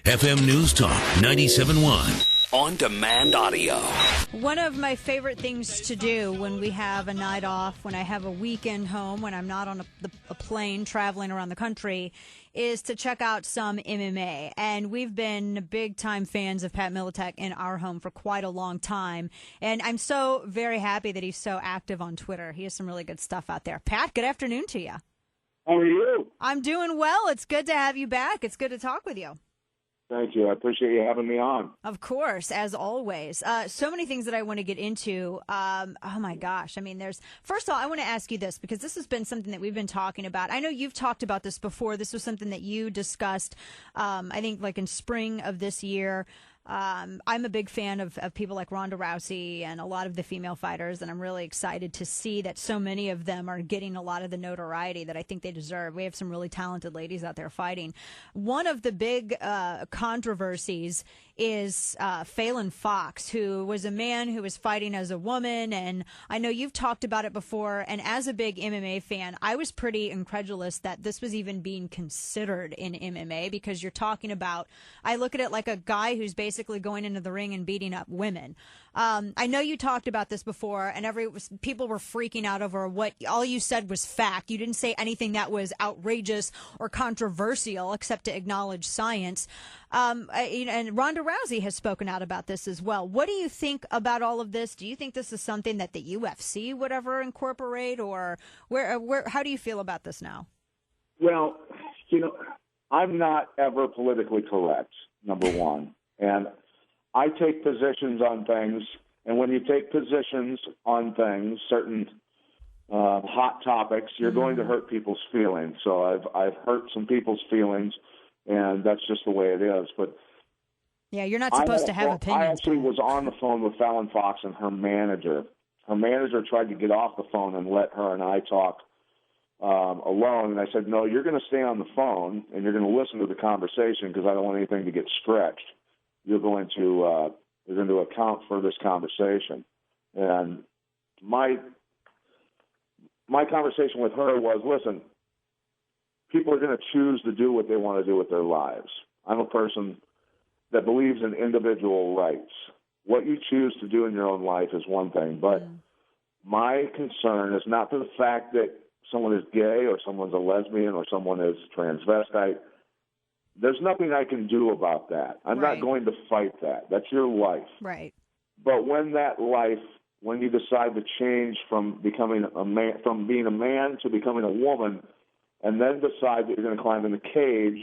FM News Talk 97.1. On-demand audio. One of my favorite things to do when we have a night off, when I have a weekend home, when I'm not on a plane traveling around the country, is to check out some MMA. And we've been big-time fans of Pat Miletech in our home for quite a long time. And I'm so very happy that he's so active on Twitter. He has some really good stuff out there. Pat, good afternoon to you. How are you? I'm doing well. It's good to have you back. It's good to talk with you. Thank you. I appreciate you having me on. Of course, as always. So many things that I want to get into. Oh, my gosh. I mean, first of all, I want to ask you this because this has been something that we've been talking about. I know you've talked about this before. This was something that you discussed, I think, like in spring of this year. I'm a big fan of people like Ronda Rousey and a lot of the female fighters, and I'm really excited to see that so many of them are getting a lot of the notoriety that I think they deserve. We have some really talented ladies out there fighting. One of the big controversies is Fallon Fox, who was a man who was fighting as a woman, and I know you've talked about it before, and as a big MMA fan, I was pretty incredulous that this was even being considered in MMA because you're talking about, I look at it like a guy who's basically going into the ring and beating up women. I know you talked about this before, and people were freaking out over what all you said was fact. You didn't say anything that was outrageous or controversial except to acknowledge science. And Ronda Rousey has spoken out about this as well. What do you think about all of this? Do you think this is something that the UFC would ever incorporate, or how do you feel about this now? Well, I'm not ever politically correct, number one. And I take positions on things, and when you take positions on things, certain hot topics, you're going to hurt people's feelings. So I've hurt some people's feelings, and that's just the way it is. But yeah, you're not supposed to have opinions. I actually was on the phone with Fallon Fox and her manager. Her manager tried to get off the phone and let her and I talk alone, and I said, no, you're going to stay on the phone, and you're going to listen to the conversation because I don't want anything to get stretched. You're going to account for this conversation. And my conversation with her was, listen, people are going to choose to do what they want to do with their lives. I'm a person that believes in individual rights. What you choose to do in your own life is one thing, but my concern is not the fact that someone is gay or someone's a lesbian or someone is transvestite. There's nothing I can do about that. I'm not going to fight that. That's your life. Right. But when you decide to change from becoming a man, from being a man to becoming a woman, and then decide that you're going to climb in the cage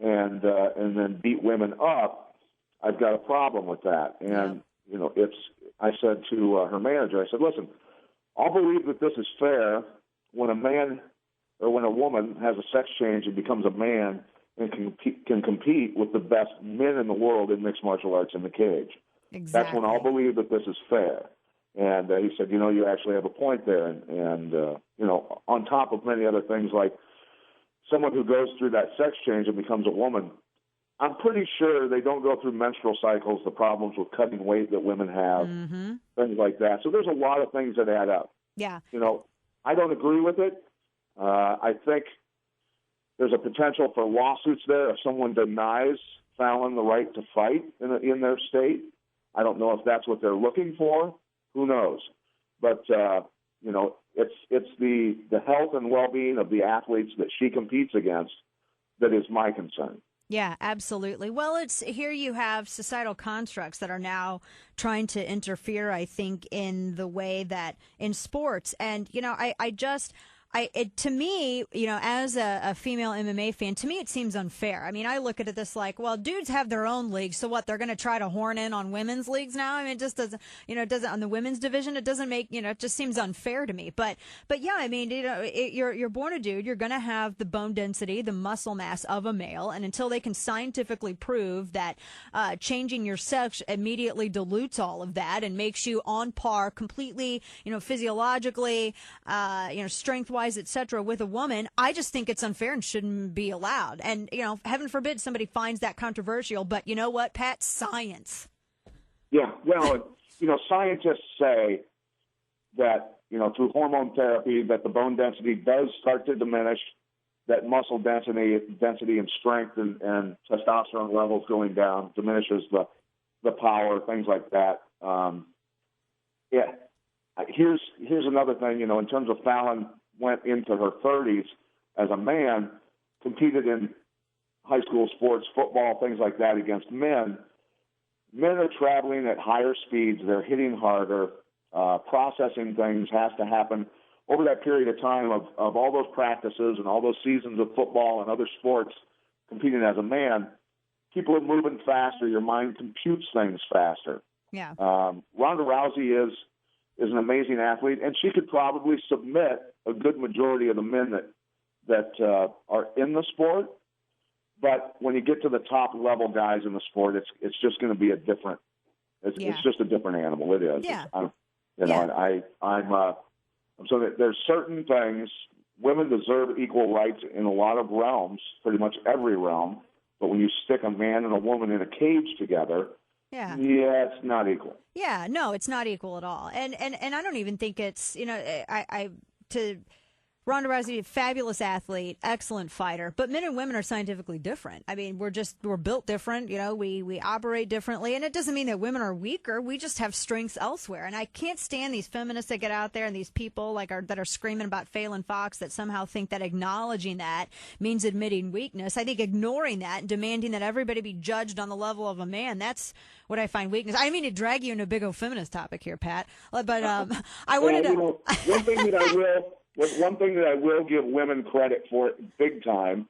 and then beat women up, I've got a problem with that. And I said to her manager, I said, listen, I'll believe that this is fair when a man or when a woman has a sex change and becomes a man and can compete with the best men in the world in mixed martial arts in the cage. Exactly. That's when I'll believe that this is fair. And he said, you actually have a point there. And on top of many other things, like someone who goes through that sex change and becomes a woman, I'm pretty sure they don't go through menstrual cycles, the problems with cutting weight that women have, things like that. So there's a lot of things that add up. Yeah. I don't agree with it. I think there's a potential for lawsuits there if someone denies Fallon the right to fight in their state. I don't know if that's what they're looking for. Who knows? But, it's the health and well-being of the athletes that she competes against that is my concern. Yeah, absolutely. Well, here you have societal constructs that are now trying to interfere, I think, in the way that in sports. And, to me, as a female MMA fan, to me it seems unfair. I mean, I look at this like, well, dudes have their own leagues, so what? They're going to try to horn in on women's leagues now. I mean, it just doesn't, it doesn't on the women's division. It doesn't make, it just seems unfair to me. But yeah, I mean, you're born a dude. You're going to have the bone density, the muscle mass of a male, and until they can scientifically prove that changing your sex immediately dilutes all of that and makes you on par completely, physiologically, strength-wise, etc., with a woman, I just think it's unfair and shouldn't be allowed. And, heaven forbid somebody finds that controversial, but you know what, Pat? Science. Yeah, well, scientists say that, through hormone therapy that the bone density does start to diminish that muscle density and strength and testosterone levels going down, diminishes the power, things like that. Yeah. Here's another thing, you know, in terms of Fallon went into her 30s as a man, competed in high school sports, football, things like that against men. Men are traveling at higher speeds. They're hitting harder. Processing things has to happen over that period of time of all those practices and all those seasons of football and other sports competing as a man. People are moving faster. Your mind computes things faster. Yeah. Ronda Rousey is an amazing athlete, and she could probably submit a good majority of the men that are in the sport. But when you get to the top level guys in the sport, it's just going to be a different. It's just a different animal. It is. Yeah. I'm so that there's certain things women deserve equal rights in a lot of realms, pretty much every realm. But when you stick a man and a woman in a cage together, it's not equal. Yeah, no, it's not equal at all. And I don't even think it's, you know, Ronda Rousey, a fabulous athlete, excellent fighter, but men and women are scientifically different. I mean, we're built different, you know, we operate differently, and it doesn't mean that women are weaker. We just have strengths elsewhere. And I can't stand these feminists that get out there and these people that are screaming about Phelan Fox that somehow think that acknowledging that means admitting weakness. I think ignoring that and demanding that everybody be judged on the level of a man, that's what I find weakness. I mean to drag you into a big old feminist topic here, Pat, but I wanted to. One thing that I will give women credit for big time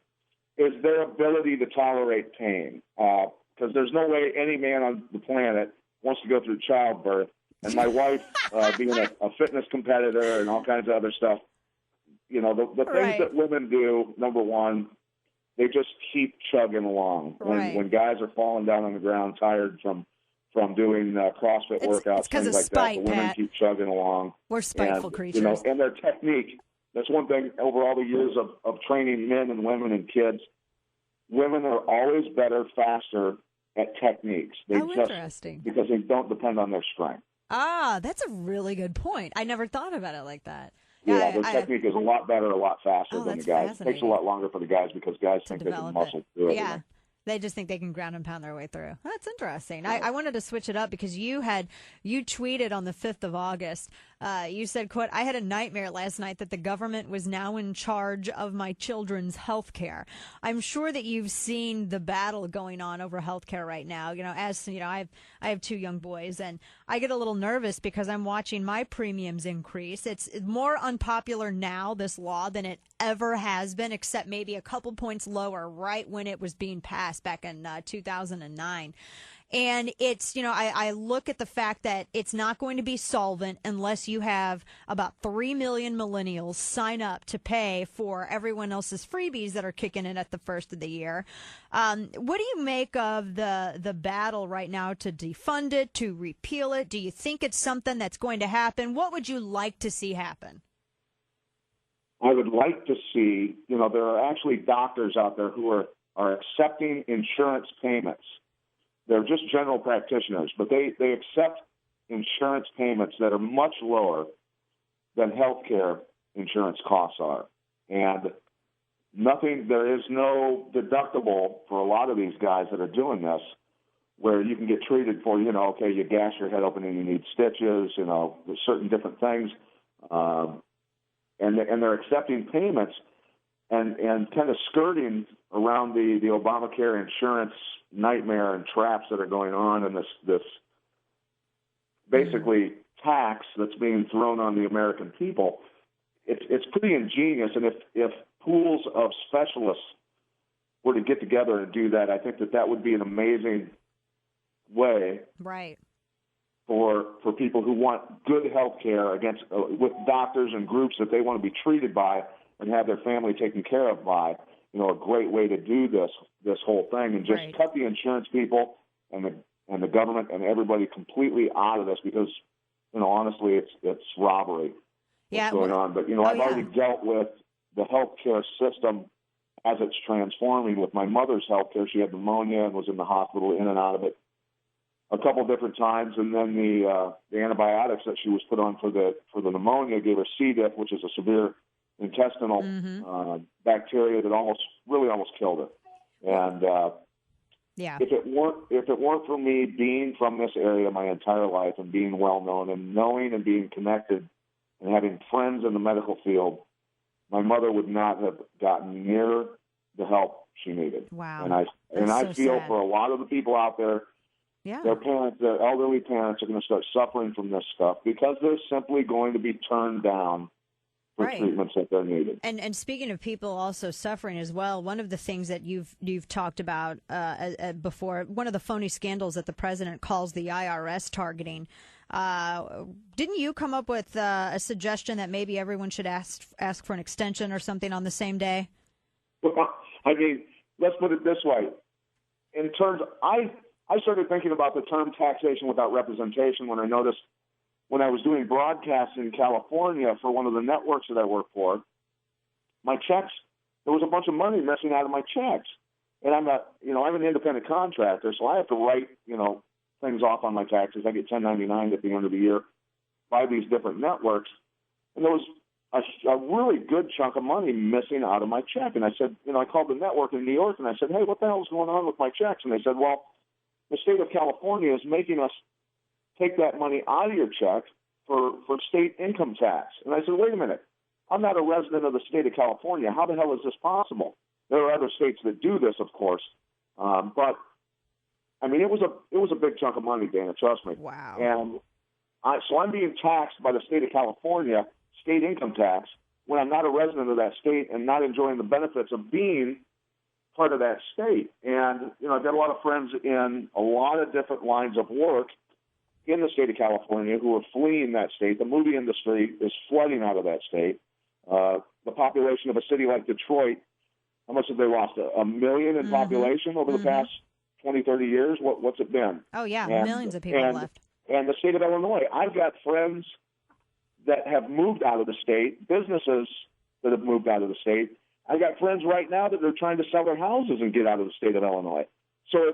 is their ability to tolerate pain. Because there's no way any man on the planet wants to go through childbirth. And my wife, being a fitness competitor and all kinds of other stuff, you know, the things that women do, number one, they just keep chugging along. When guys are falling down on the ground tired from doing CrossFit workouts, things like that. The women keep chugging along. We're spiteful creatures. You know, and their technique. That's one thing over all the years of training men and women and kids. Women are always better, faster at techniques. Interesting. Because they don't depend on their strength. Ah, that's a really good point. I never thought about it like that. Yeah, their technique is a lot better, a lot faster than the guys. It takes a lot longer for the guys because guys think they can muscle through it. Yeah. They just think they can ground and pound their way through. That's interesting. I wanted to switch it up because you tweeted on the 5th of August. You said, quote, "I had a nightmare last night that the government was now in charge of my children's health care." I'm sure that you've seen the battle going on over health care right now. You know, as you know, I have 2 young boys, and I get a little nervous because I'm watching my premiums increase. It's more unpopular now, this law, than it ever has been, except maybe a couple points lower right when it was being passed back in 2009. And it's, you know, I look at the fact that it's not going to be solvent unless you have about 3 million millennials sign up to pay for everyone else's freebies that are kicking in at the first of the year. What do you make of the battle right now to defund it, to repeal it? Do you think it's something that's going to happen? What would you like to see happen? I would like to see, you know, there are actually doctors out there who are accepting insurance payments. They're just general practitioners, but they accept insurance payments that are much lower than healthcare insurance costs are. And there is no deductible for a lot of these guys that are doing this, where you can get treated for, you know, okay, you gash your head open and you need stitches, you know, there's certain different things. And they're accepting payments and kind of skirting around the Obamacare insurance nightmare and traps that are going on, and this basically tax that's being thrown on the American people. It's pretty ingenious, and if pools of specialists were to get together and do that, I think that would be an amazing way, right, for people who want good health care with doctors and groups that they want to be treated by and have their family taken care of by. You know, a great way to do this whole thing, and just cut the insurance people and the government and everybody completely out of this, because, you know, honestly, it's robbery what's going on. But, you know, I've already dealt with the healthcare system as it's transforming with my mother's healthcare. She had pneumonia and was in the hospital, in and out of it, a couple different times, and then the antibiotics that she was put on for the pneumonia gave her C. diff, which is a severe intestinal bacteria that almost killed her. And Yeah. if it weren't for me being from this area my entire life and being well known and knowing and being connected and having friends in the medical field, my mother would not have gotten near the help she needed. Wow. And I so feel sad. for a lot of the people out there, Yeah. their parents, their elderly parents are going to start suffering from this stuff because they're simply going to be turned down for Right. treatments that they're needed. And speaking of people also suffering as well, one of the things that you've talked about before, one of the phony scandals that the president calls the IRS targeting. Didn't you come up with a suggestion that maybe everyone should ask for an extension or something on the same day? Well, I mean, let's put it this way. In terms, I started thinking about the term taxation without representation when I noticed when I was doing broadcasts in California for one of the networks that I work for, my checks, there was a bunch of money missing out of my checks. And I'm an independent contractor, so I have to write, things off on my taxes. I get 1099 at the end of the year by these different networks. And there was a really good chunk of money missing out of my check. And I said, I called the network in New York and I said, hey, what the hell is going on with my checks? And they said, well, the state of California is making us take that money out of your check for state income tax. And I said, wait a minute. I'm not a resident of the state of California. How the hell is this possible? There are other states that do this, of course. But, I mean, it was a big chunk of money, Dana, trust me. Wow. And so I'm being taxed by the state of California, state income tax, when I'm not a resident of that state and not enjoying the benefits of being part of that state. And, I've got a lot of friends in a lot of different lines of work in the state of California who are fleeing that state. The movie industry is flooding out of that state. The population of a city like Detroit, how much have they lost? A million in population over the past 20, 30 years? What's it been? Oh, yeah, millions of people left. And the state of Illinois. I've got friends that have moved out of the state, businesses that have moved out of the state. I've got friends right now that are trying to sell their houses and get out of the state of Illinois. So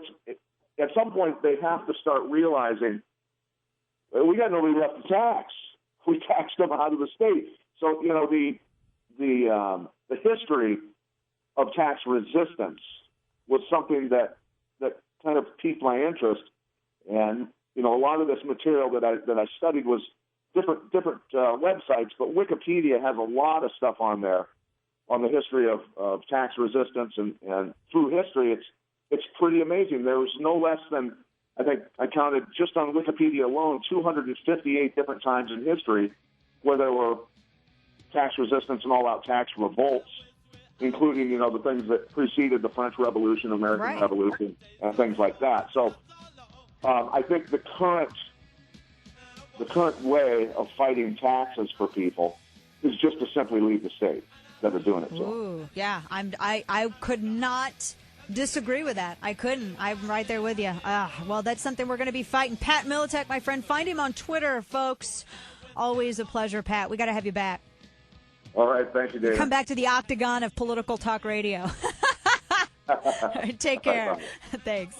at some point they have to start realizing we got nobody left to tax. We taxed them out of the state. So the history of tax resistance was something that kind of piqued my interest, and a lot of this material that I studied was different websites, but Wikipedia has a lot of stuff on there on the history of tax resistance, and through history it's pretty amazing. There was no less than, I think I counted just on Wikipedia alone, 258 different times in history where there were tax resistance and all-out tax revolts, including, the things that preceded the French Revolution, American Revolution, and things like that. So I think the current way of fighting taxes for people is just to simply leave the state that are doing it. Ooh, yeah. I could not disagree with that. I couldn't. I'm right there with you. Well, that's something we're going to be fighting. Pat Miletech, my friend. Find him on Twitter, folks. Always a pleasure, Pat. We got to have you back. All right. Thank you, Dave. Come back to the octagon of political talk radio. All right, take care. Thanks.